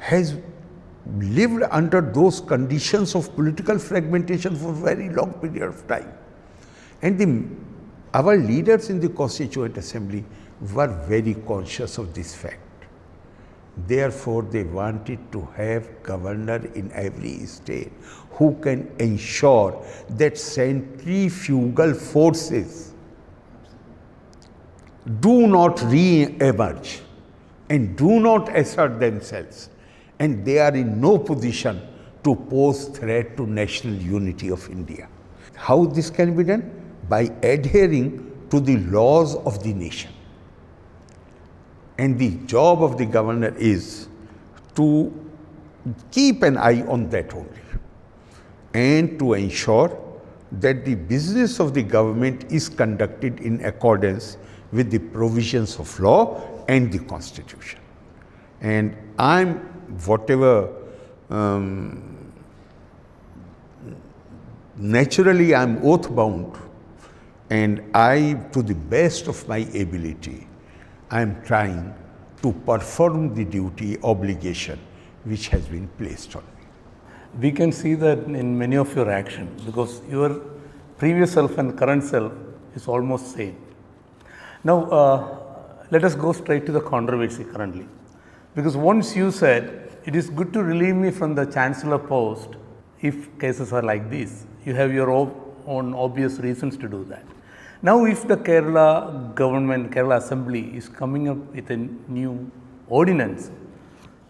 has lived under those conditions of political fragmentation for a very long period of time. And our leaders in the Constituent Assembly were very conscious of this fact. Therefore, they wanted to have governor in every state who can ensure that centrifugal forces do not re-emerge and do not assert themselves, and they are in no position to pose threat to national unity of India. How this can be done? By adhering to the laws of the nation. And the job of the governor is to keep an eye on that only and to ensure that the business of the government is conducted in accordance with the provisions of law and the Constitution. And naturally I'm oath bound, and to the best of my ability, I am trying to perform the duty, obligation which has been placed on me. We can see that in many of your actions, because your previous self and current self is almost same. Now, let us go straight to the controversy currently. Because once you said, it is good to relieve me from the chancellor post if cases are like this. You have your own obvious reasons to do that. Now, if the Kerala government, Kerala Assembly is coming up with a new ordinance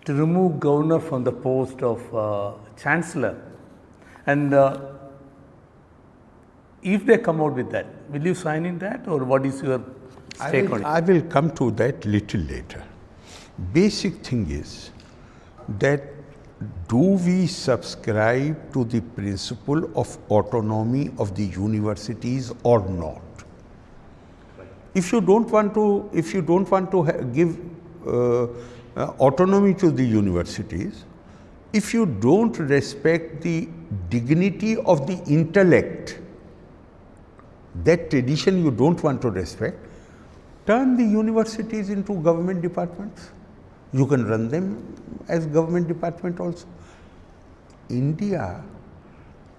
to remove governor from the post of chancellor, and if they come out with that, will you sign in that, or what is your stake on it? I will come to that little later. Basic thing is that do we subscribe to the principle of autonomy of the universities or not? If you don't want to give autonomy to the universities, if you don't respect the dignity of the intellect, that tradition you don't want to respect, turn the universities into government departments. You can run them as government department also. India,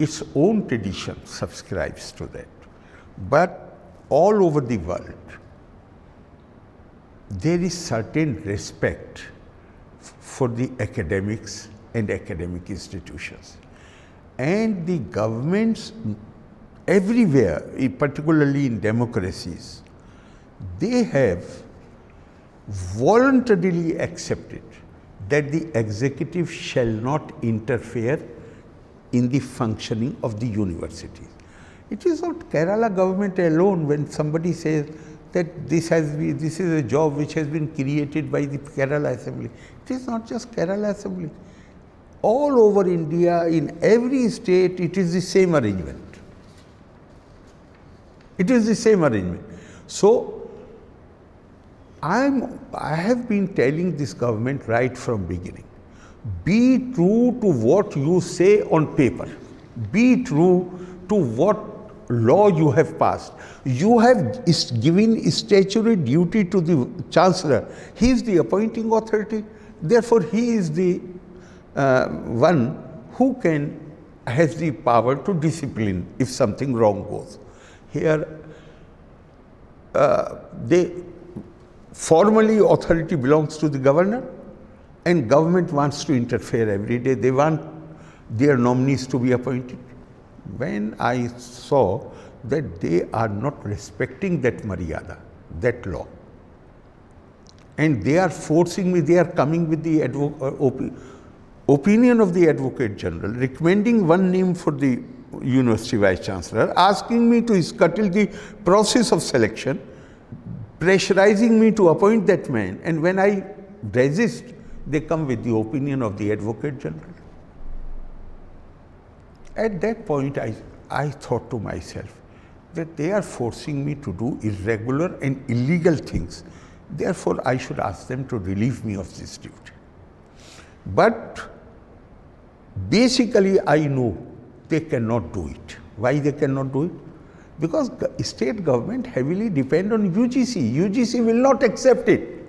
its own tradition subscribes to that. But all over the world, there is certain respect for the academics and academic institutions. And the governments everywhere, particularly in democracies, they have voluntarily accepted that the executive shall not interfere in the functioning of the universities. It is not Kerala government alone when somebody says that this is a job which has been created by the Kerala Assembly. It is not just Kerala Assembly. All over India, in every state, it is the same arrangement. It is the same arrangement. So, I have been telling this government right from beginning, be true to what you say on paper. Be true to what law you have passed. You have given statutory duty to the chancellor. He is the appointing authority. Therefore, he is the one who has the power to discipline if something wrong goes. Here, formally authority belongs to the governor, and government wants to interfere every day. They want their nominees to be appointed. When I saw that they are not respecting that maryada, that law, and they are forcing me, they are coming with the opinion of the Advocate General, recommending one name for the University Vice Chancellor, asking me to scuttle the process of selection, pressurizing me to appoint that man, and when I resist, they come with the opinion of the Advocate General. At that point, I thought to myself that they are forcing me to do irregular and illegal things. Therefore, I should ask them to relieve me of this duty. But basically, I know they cannot do it. Why they cannot do it? Because state government heavily depend on UGC. UGC will not accept it.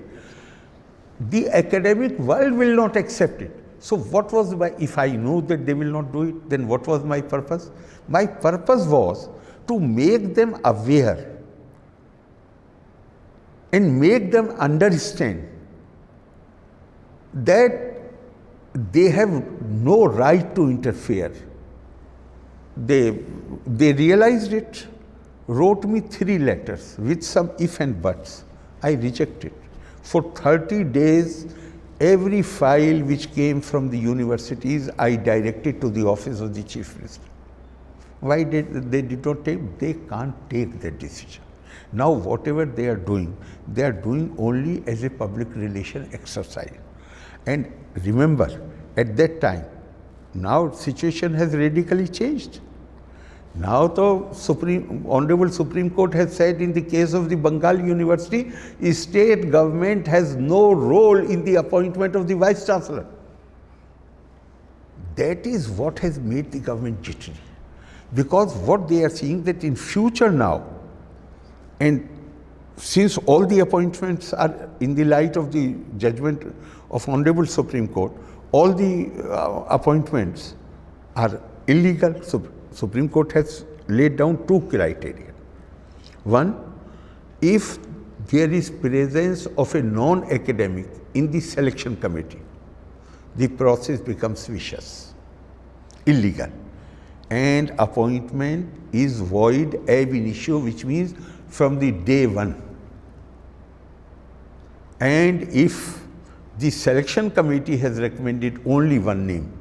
the academic world will not accept it. So what was my, if I knew that they will not do it, then what was my purpose? My purpose was to make them aware and make them understand that they have no right to interfere. They realized it, wrote me 3 letters with some if and buts. I rejected. For 30 days, every file which came from the universities, I directed to the office of the Chief Minister. Why did they did not take? They can't take that decision. Now, whatever they are doing only as a public relation exercise. And remember, at that time, now situation has radically changed. Now the Honorable Supreme Court has said in the case of the Bengal University, state government has no role in the appointment of the Vice Chancellor. That is what has made the government jittery. Because what they are seeing that in future now, and since all the appointments are in the light of the judgment of Honorable Supreme Court, all the appointments are illegal. Supreme Court has laid down 2 criteria. One, if there is presence of a non-academic in the selection committee, the process becomes vicious, illegal, and appointment is void ab initio, which means from the day one. And if the selection committee has recommended only one name,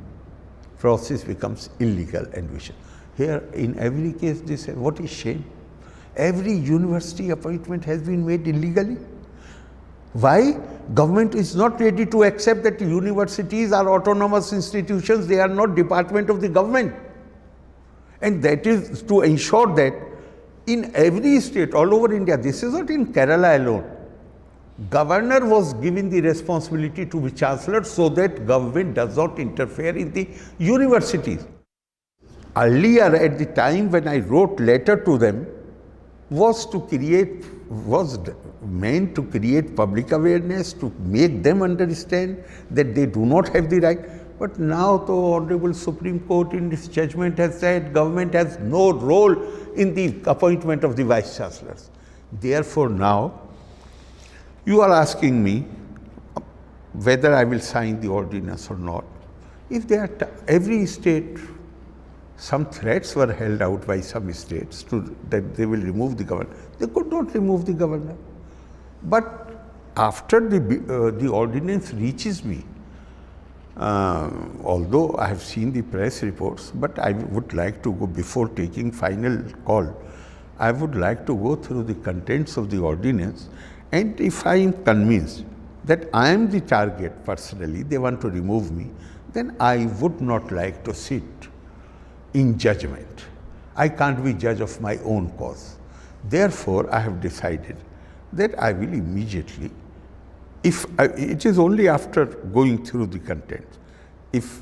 process becomes illegal and vicious. Here, in every case, they say, what is shame? Every university appointment has been made illegally. Why? Government is not ready to accept that universities are autonomous institutions, they are not department of the government. And that is to ensure that in every state all over India, this is not in Kerala alone, governor was given the responsibility to be chancellor so that government does not interfere in the universities. Earlier, at the time when I wrote letter to them, was meant to create public awareness, to make them understand that they do not have the right. But now the Honorable Supreme Court in its judgment has said government has no role in the appointment of the Vice Chancellors. Therefore now, you are asking me whether I will sign the ordinance or not. If they are every state, some threats were held out by some states that they will remove the governor. They could not remove the governor. But after the ordinance reaches me, although I have seen the press reports, but I would like to go, before taking final call, I would like to go through the contents of the ordinance, and if I am convinced that I am the target personally, they want to remove me, then I would not like to sit in judgment. I can't be judge of my own cause. Therefore, I have decided that I will immediately, it is only after going through the content. If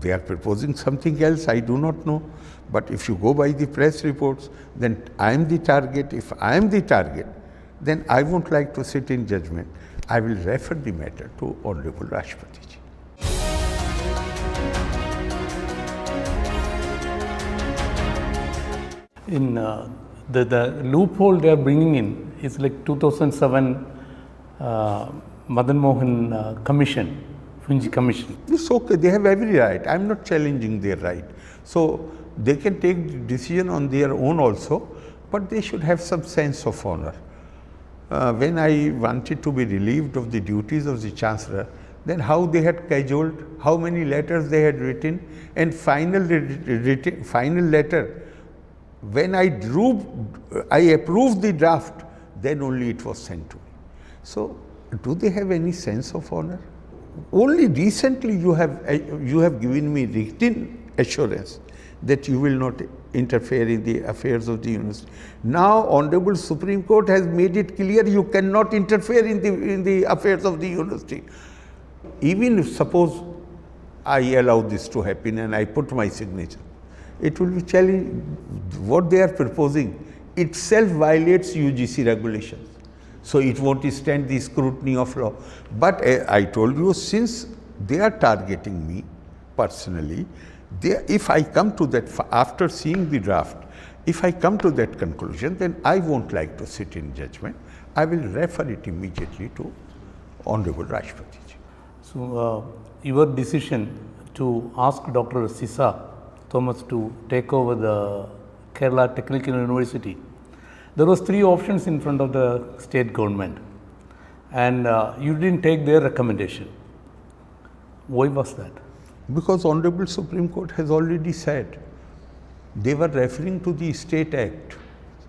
they are proposing something else, I do not know. But if you go by the press reports, then I am the target. If I am the target, then I won't like to sit in judgment. I will refer the matter to Honorable Rashtrapati ji. In the loophole they are bringing in is like 2007 Madan Mohan Commission, Fungi Commission. It's okay, they have every right. I am not challenging their right. So they can take the decision on their own also, but they should have some sense of honor. When I wanted to be relieved of the duties of the Chancellor, then how they had cajoled, how many letters they had written, and final letter, when I approved the draft, then only it was sent to me. So, do they have any sense of honor? Only recently you have given me written assurance that you will not interfere in the affairs of the university. Now, Honorable Supreme Court has made it clear you cannot interfere in the affairs of the university. Even if suppose I allow this to happen and I put my signature, it will be challenged. What they are proposing itself violates UGC regulations. so it won't stand the scrutiny of law. But I told you, since they are targeting me personally, if I come to that, after seeing the draft, if I come to that conclusion, then I won't like to sit in judgment. I will refer it immediately to Honorable Rashtrapati ji. So, your decision to ask Dr. Sisa Thomas to take over the Kerala Technical University, there was 3 options in front of the state government, and you didn't take their recommendation. Why was that? Because Honorable Supreme Court has already said, they were referring to the State Act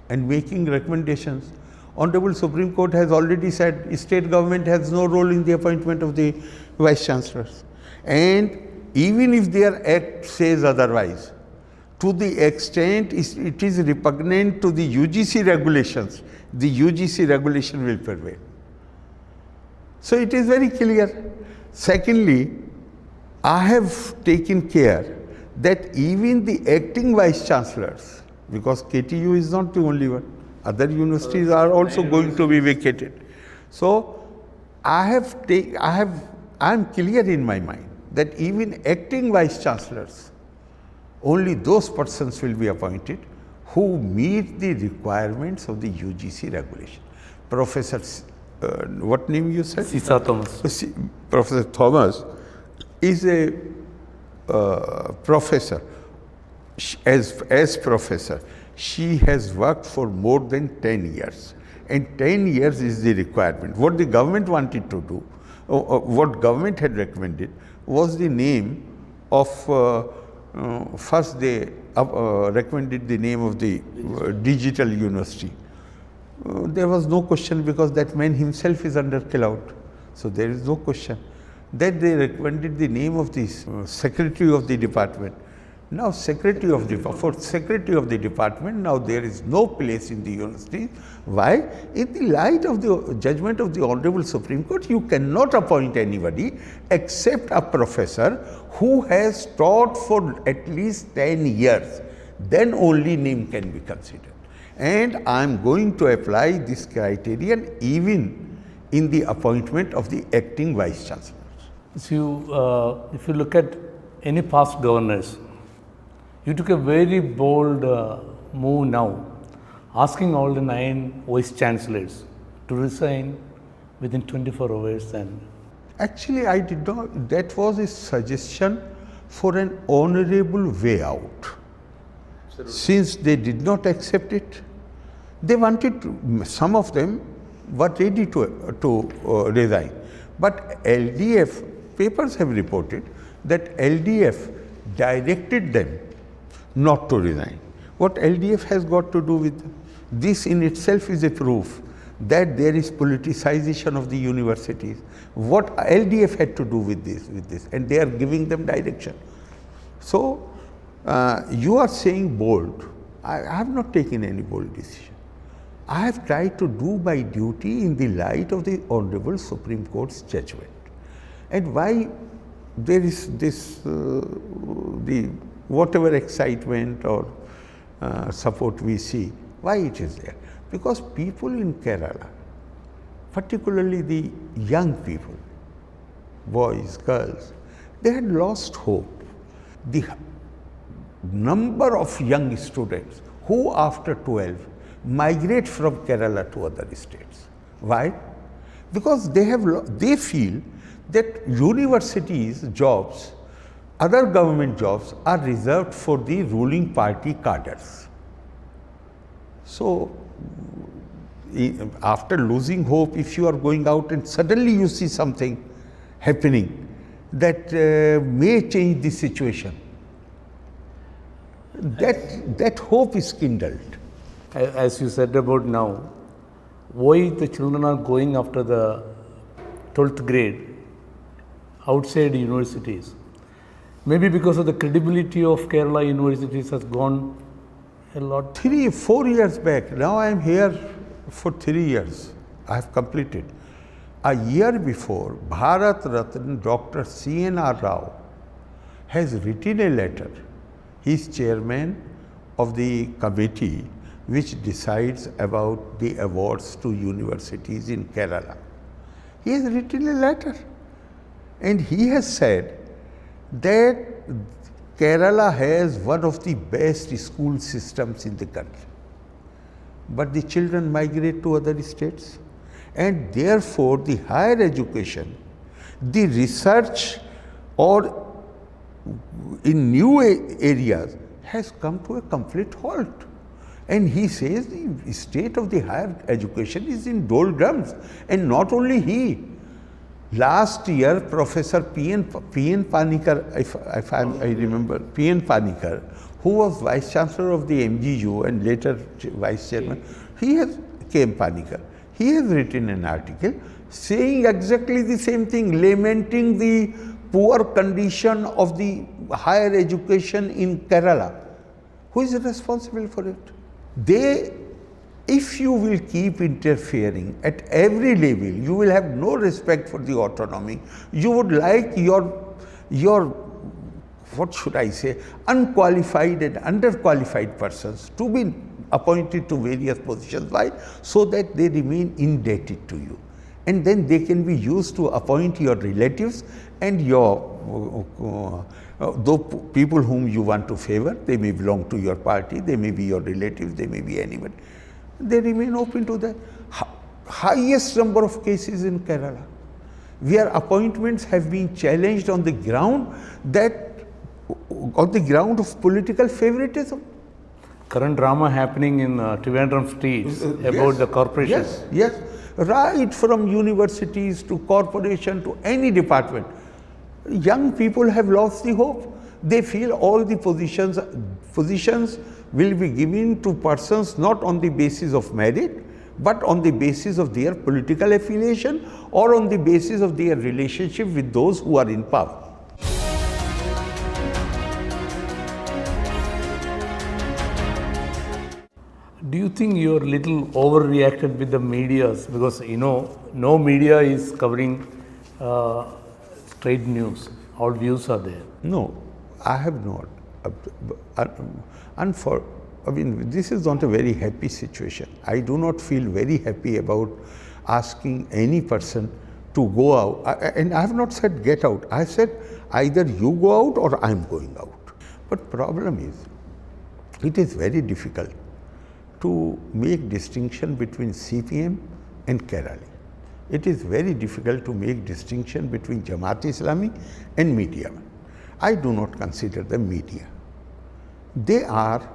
and making recommendations. Honorable Supreme Court has already said state government has no role in the appointment of the vice chancellors. And even if their act says otherwise, to the extent it is repugnant to the UGC regulations, the UGC regulation will prevail. So it is very clear. Secondly, I have taken care that even the acting vice chancellors, because KTU is not the only one, other universities are also going to be vacated. So I am clear in my mind that even acting vice chancellors, only those persons will be appointed who meet the requirements of the UGC regulation. Professor, what name you said? Sisa Thomas. Professor Thomas is a professor. As professor, she has worked for more than 10 years. And 10 years is the requirement. What the government wanted to do, what government had recommended, was the name of, first they recommended the name of the digital university. There was no question, because that man himself is under cloud. So there is no question. Then they recommended the name of the secretary of the department. Now for secretary of the department, now there is no place in the university. Why? In the light of the judgment of the Honorable Supreme Court, you cannot appoint anybody except a professor who has taught for at least 10 years. Then only name can be considered. And I am going to apply this criterion even in the appointment of the acting vice chancellors. So, if you look at any past governors, you took a very bold move now, asking all the 9 vice chancellors to resign within 24 hours. And actually, I did not. That was a suggestion for an honorable way out. Absolutely. Since they did not accept it, they wanted to, some of them were ready to resign. But LDF, papers have reported that LDF directed them not to resign. What LDF has got to do with this in itself is a proof that there is politicization of the universities. What LDF had to do with this, and they are giving them direction. So you are saying bold. I have not taken any bold decision. I have tried to do my duty in the light of the Honorable Supreme Court's judgment. And why there is this, the whatever excitement or support we see, why it is there? Because people in Kerala, particularly the young people, boys, girls, they had lost hope. The number of young students who after 12 migrate from Kerala to other states. Why? Because they feel that universities' jobs, other government jobs, are reserved for the ruling party cadres. So, after losing hope, if you are going out and suddenly you see something happening that may change the situation, that hope is kindled. As you said about now, why the children are going after the 12th grade outside universities? Maybe because of the credibility of Kerala universities has gone a lot. 4 years back, now I am here for 3 years, I have completed. A year before, Bharat Ratna Dr. C.N.R. Rao has written a letter. He is chairman of the committee which decides about the awards to universities in Kerala. He has written a letter and he has said that Kerala has one of the best school systems in the country. But the children migrate to other states, and therefore the higher education, the research or in new areas has come to a complete halt. And he says the state of the higher education is in doldrums. And not only he, last year Professor P.N. Panikkar, if I remember, P.N. Panikkar, who was Vice Chancellor of the MGU and later Vice Chairman, K.M. Panikkar, he has written an article saying exactly the same thing, lamenting the poor condition of the higher education in Kerala. Who is responsible for it? If you will keep interfering at every level, you will have no respect for the autonomy. You would like your what should I say, unqualified and underqualified persons to be appointed to various positions. Why? So that they remain indebted to you. And then they can be used to appoint your relatives and those people whom you want to favor. They may belong to your party, they may be your relatives, they may be anybody. They remain open to the highest number of cases in Kerala, where appointments have been challenged on the ground of political favoritism. Current drama happening in Trivandrum streets about the corporation. Yes, right from universities to corporation to any department. Young people have lost the hope. They feel all the positions will be given to persons not on the basis of merit, but on the basis of their political affiliation or on the basis of their relationship with those who are in power. Do you think you're a little overreacted with the medias? Because no media is covering straight news. All views are there. No, I have not. This is not a very happy situation. I do not feel very happy about asking any person to go out. And I have not said get out. I said either you go out or I am going out. But problem is, it is very difficult to make distinction between CPM and Kerala. It is very difficult to make distinction between Jamaat-e-Islami and media. I do not consider them media. They are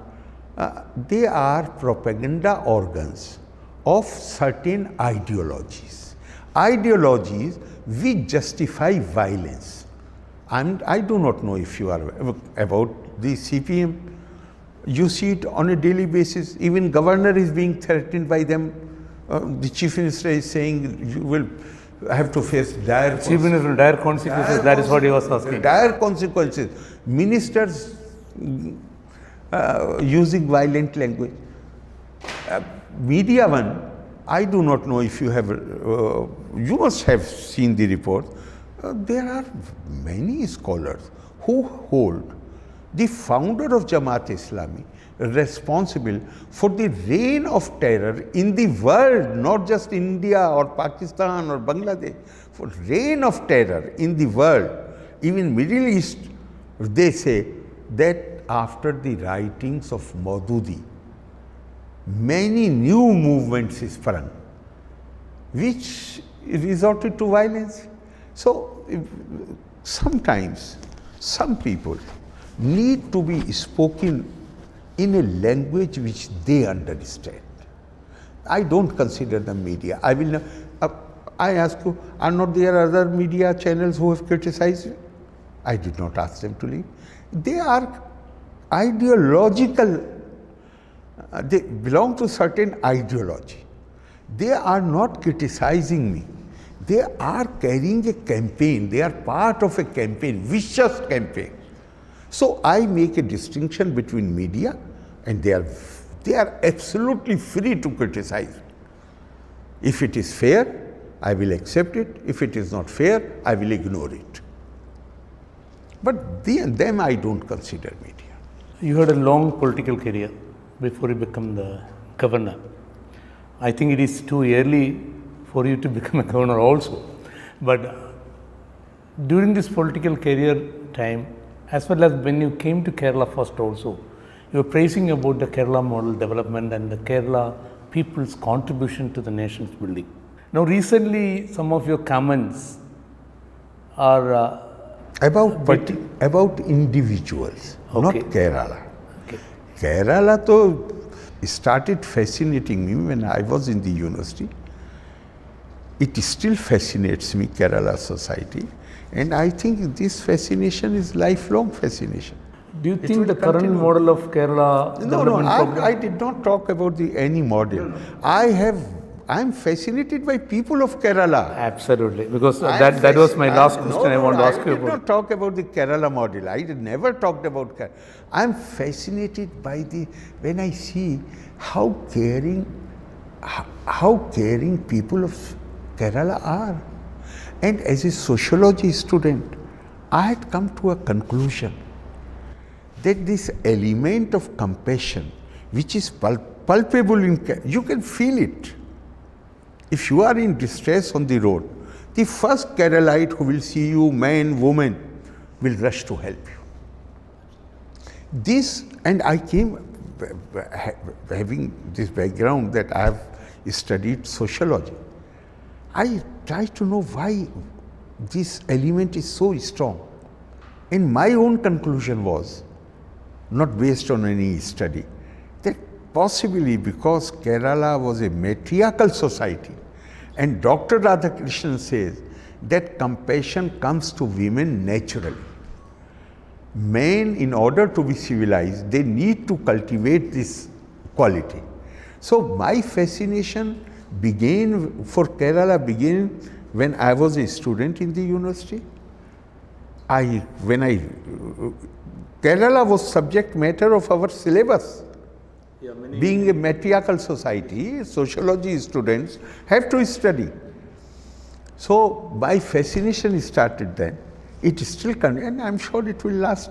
propaganda organs of certain ideologies. Ideologies which justify violence. And I do not know if you are about the CPM. You see it on a daily basis. Even governor is being threatened by them. The chief minister is saying you will have to face dire consequences. That is what he was asking. Dire consequences. Ministers using violent language. Media one, I do not know if you have, you must have seen the report. There are many scholars who hold the founder of Jamaat-e-Islami responsible for the reign of terror in the world, not just India or Pakistan or Bangladesh, for reign of terror in the world, even Middle East. They say that after the writings of Maududi, many new movements sprung, which resorted to violence. So sometimes some people need to be spoken in a language which they understand. I don't consider them media. I ask you, are not there other media channels who have criticized you? I did not ask them to leave. They are ideological. They belong to certain ideology. They are not criticizing me. They are carrying a campaign. They are part of a campaign, vicious campaign. So I make a distinction between media, and they are absolutely free to criticize. If it is fair, I will accept it. If it is not fair, I will ignore it. But them I don't consider media. You had a long political career before you became the governor. I think it is too early for you to become a governor also. But during this political career time, as well as when you came to Kerala first also, you were praising about the Kerala model development and the Kerala people's contribution to the nation's building. Now recently, some of your comments are about individuals, Okay. not Kerala. okay. Kerala though started fascinating me when I was in the university. It still fascinates me, Kerala society, and I think this fascination is lifelong fascination. Do you think will the current continue. model of Kerala No, development program? I did not talk about any model. I am fascinated by people of Kerala. Absolutely, because that was my last question I want to ask you I did about. not talk about the Kerala model. I did never talked about Kerala. I am fascinated by when I see how caring people of Kerala are. And as a sociology student, I had come to a conclusion that this element of compassion, which is palpable you can feel it. If you are in distress on the road, the first Keralite who will see you, man, woman, will rush to help you. This, and I came having this background that I have studied sociology. I tried to know why this element is so strong. And my own conclusion was, not based on any study, that possibly because Kerala was a matriarchal society, and Dr. Radhakrishnan says that compassion comes to women naturally. Men, in order to be civilized, they need to cultivate this quality. So my fascination for Kerala began when I was a student in the university. Kerala was subject matter of our syllabus. Being a matriarchal society, sociology students have to study. So my fascination started then. It still continues, and I'm sure it will last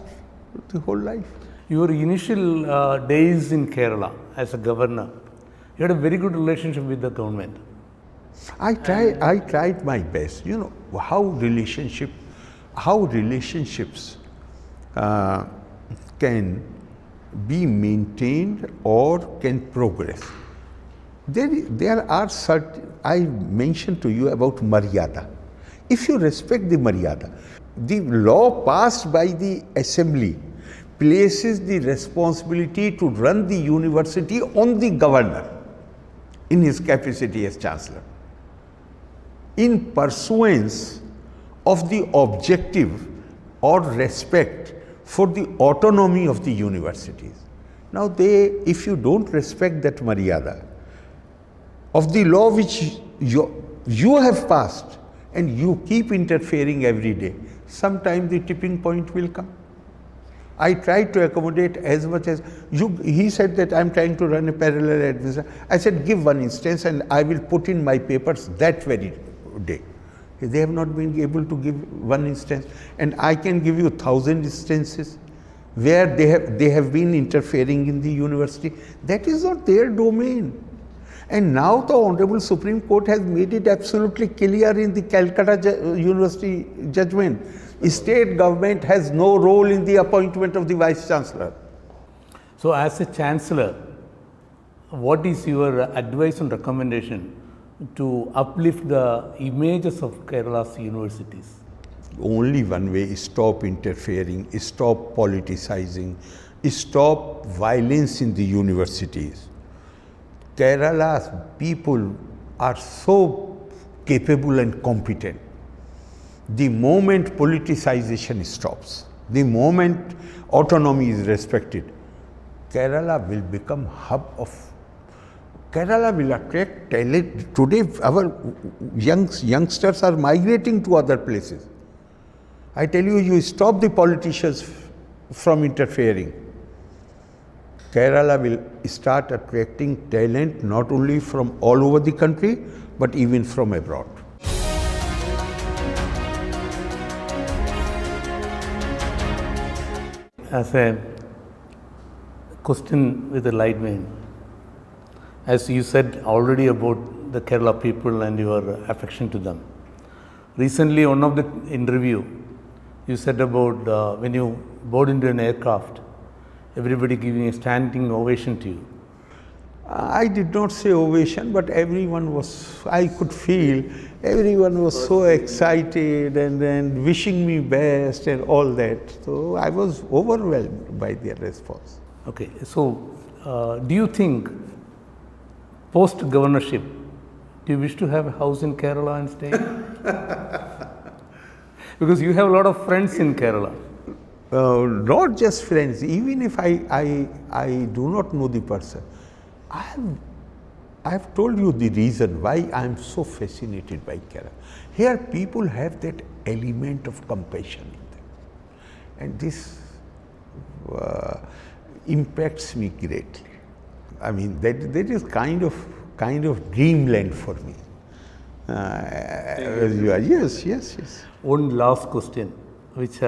the whole life. Your initial days in Kerala as a governor, you had a very good relationship with the government. I tried my best. You know how relationships can be maintained or can progress. There are certain, I mentioned to you about Maryada. If you respect the Maryada, the law passed by the assembly places the responsibility to run the university on the governor in his capacity as chancellor, in pursuance of the objective or respect for the autonomy of the universities. Now if you don't respect that Maryada of the law which you have passed and you keep interfering every day, sometime the tipping point will come. I tried to accommodate as much as he said that I'm trying to run a parallel administration. I said, give one instance and I will put in my papers that very day. They have not been able to give one instance, and I can give you 1,000 instances where they have been interfering in the university. That is not their domain. And now the Honorable Supreme Court has made it absolutely clear in the Calcutta University judgment. State government has no role in the appointment of the Vice Chancellor. So as a Chancellor, what is your advice and recommendation to uplift the images of Kerala's universities? Only one way is stop interfering, stop politicizing, stop violence in the universities. Kerala's people are so capable and competent. The moment politicization stops, the moment autonomy is respected, Kerala will become hub of. Kerala will attract talent. Today, our youngsters are migrating to other places. I tell you, you stop the politicians from interfering. Kerala will start attracting talent not only from all over the country, but even from abroad. As a question with a light vein, as you said already about the Kerala people and your affection to them. Recently, one of the interview, you said about when you board into an aircraft, everybody giving a standing ovation to you. I did not say ovation, but everyone was, I could feel, everyone was so excited and wishing me best and all that. So I was overwhelmed by their response. Okay, so do you think post governorship, do you wish to have a house in Kerala and stay? Because you have a lot of friends in Kerala. Not just friends, even if I do not know the person. I have told you the reason why I am so fascinated by Kerala. Here people have that element of compassion in them. And this impacts me greatly. I mean, that is kind of dreamland for me. Yes. One last question, which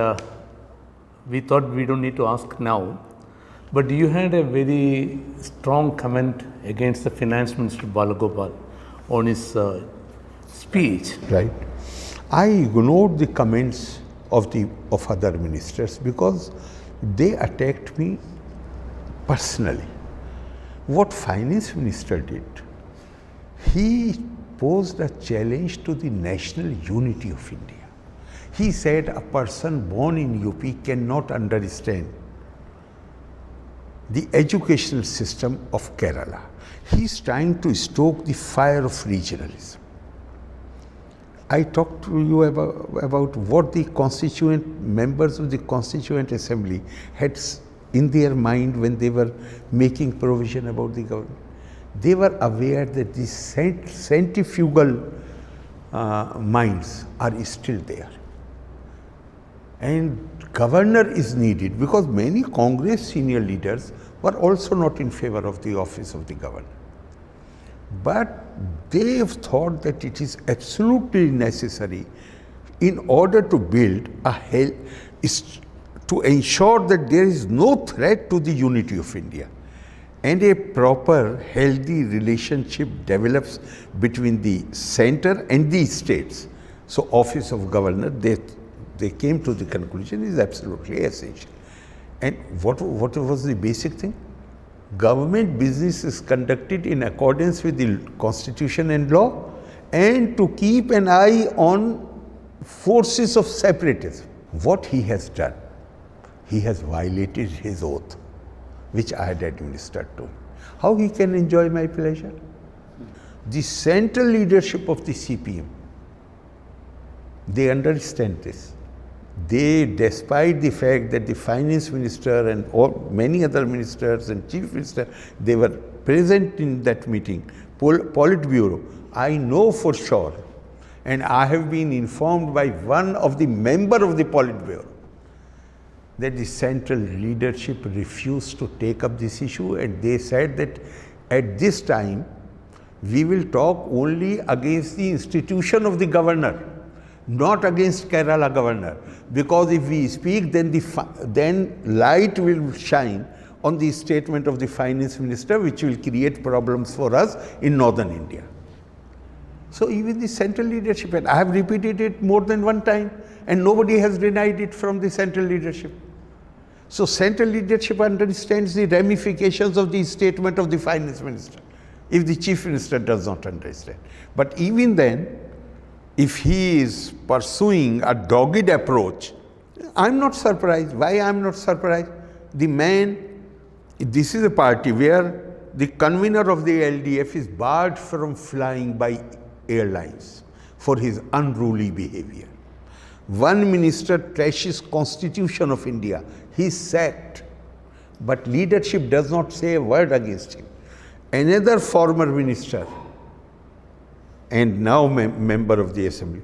we thought we don't need to ask now, but you had a very strong comment against the Finance Minister Balagopal on his speech. Right. I ignored the comments of other ministers because they attacked me personally. What Finance Minister did, he posed a challenge to the national unity of India. He said a person born in UP cannot understand the educational system of Kerala. He is trying to stoke the fire of regionalism. I talked to you about what the members of the Constituent Assembly had in their mind when they were making provision about the government. They were aware that the centrifugal minds are still there. And governor is needed because many Congress senior leaders were also not in favor of the office of the governor. But they have thought that it is absolutely necessary in order to build to ensure that there is no threat to the unity of India and a proper healthy relationship develops between the center and the states. So office of governor, they came to the conclusion is absolutely essential. And what was the basic thing? Government business is conducted in accordance with the constitution and law and to keep an eye on forces of separatism. What he has done, he has violated his oath, which I had administered to him. How he can enjoy my pleasure? The central leadership of the CPM, they understand this. They, despite the fact that the finance minister and many other ministers and chief minister, they were present in that meeting, Politburo, I know for sure, and I have been informed by one of the member of the Politburo, that the central leadership refused to take up this issue, and they said that at this time, we will talk only against the institution of the governor, not against Kerala governor, because if we speak, then light will shine on the statement of the finance minister, which will create problems for us in northern India. So even the central leadership, and I have repeated it more than one time, and nobody has denied it from the central leadership. So central leadership understands the ramifications of the statement of the finance minister, if the chief minister does not understand. But even then, if he is pursuing a dogged approach, I am not surprised. Why I am not surprised? The man, this is a party where the convener of the LDF is barred from flying by airlines for his unruly behavior. One minister trashes Constitution of India, he is sacked, but leadership does not say a word against him. Another former minister and now member of the assembly,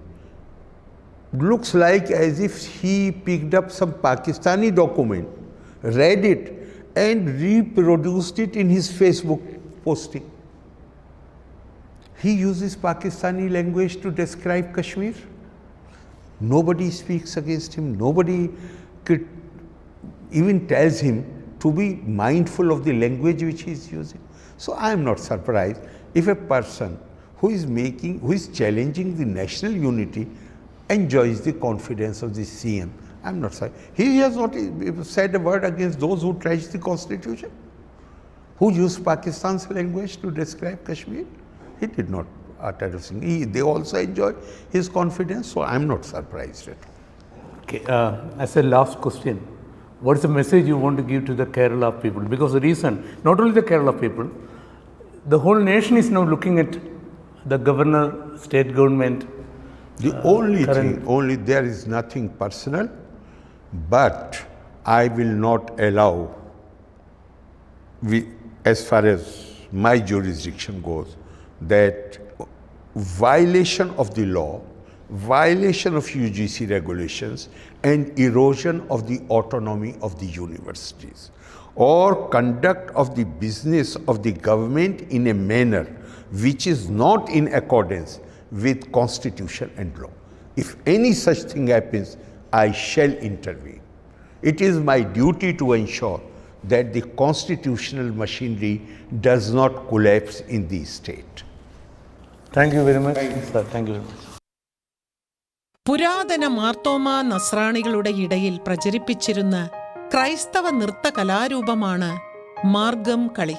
looks like as if he picked up some Pakistani document, read it and reproduced it in his Facebook posting. He uses Pakistani language to describe Kashmir. Nobody speaks against him. Nobody even tells him to be mindful of the language which he is using. So I am not surprised if a person who is challenging the national unity enjoys the confidence of the CM. I am not sorry. He has not said a word against those who trash the constitution, who use Pakistan's language to describe Kashmir. He did not utter a thing. They also enjoy his confidence, so I am not surprised at all. Okay, as a last question, what is the message you want to give to the Kerala people? Because the reason, not only the Kerala people, the whole nation is now looking at the governor, state government. The only there is nothing personal, but I will not allow, as far as my jurisdiction goes, that violation of the law, violation of UGC regulations, and erosion of the autonomy of the universities, or conduct of the business of the government in a manner which is not in accordance with constitution and law. If any such thing happens, I shall intervene. It is my duty to ensure that the constitutional machinery does not collapse in the state. Thank you very much, sir. Thank you very much. പുരാതന മാർത്തോമ നസ്രാണികളുടെ ഇടയിൽ പ്രചരിപ്പിച്ചിരുന്ന ക്രൈസ്തവ നൃത്ത കലാരൂപമാണ് മാർഗം കളി.